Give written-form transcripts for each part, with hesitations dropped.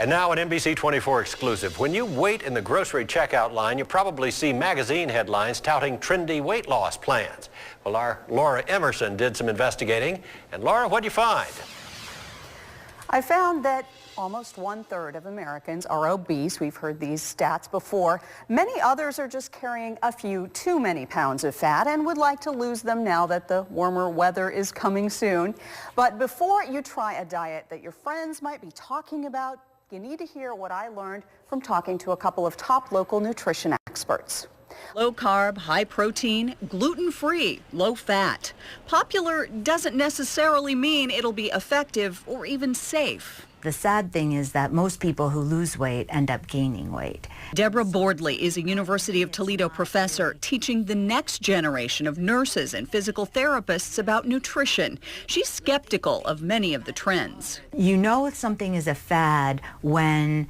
And now an NBC24 exclusive. When you wait in the grocery checkout line, you probably see magazine headlines touting trendy weight loss plans. Well, our Laura Emerson did some investigating. And Laura, what'd you find? I found that almost 1/3 of Americans are obese. We've heard these stats before. Many others are just carrying a few too many pounds of fat and would like to lose them now that the warmer weather is coming soon. But before you try a diet that your friends might be talking about, you need to hear what I learned from talking to a couple of top local nutrition experts. Low carb, high protein, gluten-free, low fat. Popular doesn't necessarily mean it'll be effective or even safe. The sad thing is that most people who lose weight end up gaining weight. Deborah Bordley is a University of Toledo professor teaching the next generation of nurses and physical therapists about nutrition. She's skeptical of many of the trends. You know if something is a fad when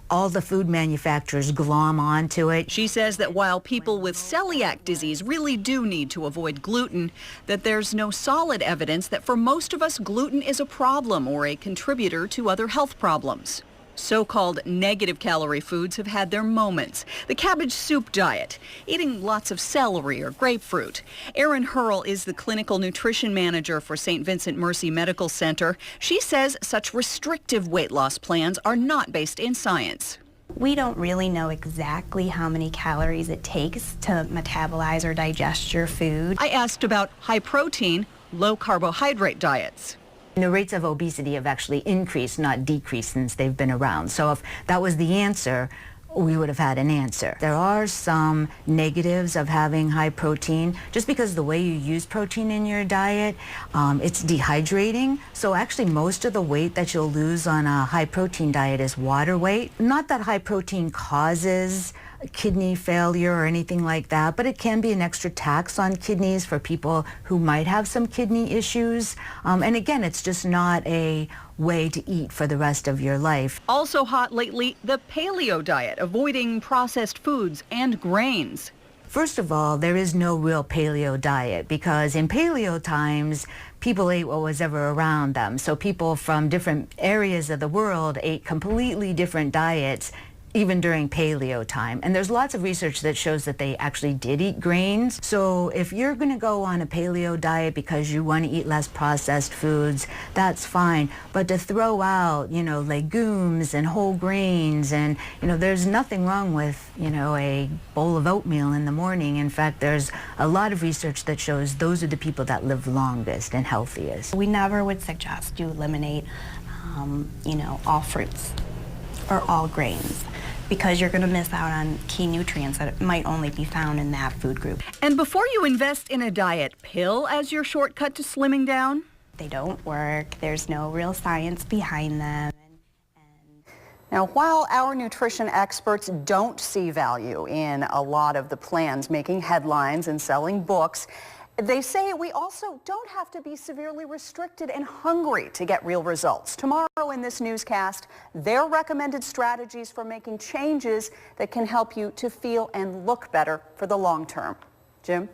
all the food manufacturers glom onto it. She says that while people with celiac disease really do need to avoid gluten, that there's no solid evidence that for most of us gluten is a problem or a contributor to other health problems. So-called negative calorie foods have had their moments. The cabbage soup diet, eating lots of celery or grapefruit. Erin Hurl is the clinical nutrition manager for St. Vincent Mercy Medical Center. She says such restrictive weight loss plans are not based in science. We don't really know exactly how many calories it takes to metabolize or digest your food. I asked about high protein, low carbohydrate diets. The rates of obesity have actually increased, not decreased, since they've been around. So if that was the answer, we would have had an answer. There are some negatives of having high protein, just because the way you use protein in your diet, it's dehydrating. So actually most of the weight that you'll lose on a high protein diet is water weight. Not that high protein causes kidney failure or anything like that, but it can be an extra tax on kidneys for people who might have some kidney issues. And again, it's just not a way to eat for the rest of your life. Also hot lately, the paleo diet, avoiding processed foods and grains. First of all, there is no real paleo diet because in paleo times, people ate what was ever around them. So people from different areas of the world ate completely different diets even during paleo time. And there's lots of research that shows that they actually did eat grains. So if you're gonna go on a paleo diet because you wanna eat less processed foods, that's fine. But to throw out, legumes and whole grains and, there's nothing wrong with, a bowl of oatmeal in the morning. In fact, there's a lot of research that shows those are the people that live longest and healthiest. We never would suggest you eliminate, all fruits or all grains, because you're going to miss out on key nutrients that might only be found in that food group. And before you invest in a diet pill as your shortcut to slimming down? They don't work. There's no real science behind them. Now, while our nutrition experts don't see value in a lot of the plans making headlines and selling books, they say we also don't have to be severely restricted and hungry to get real results. Tomorrow in this newscast, their recommended strategies for making changes that can help you to feel and look better for the long term. Jim?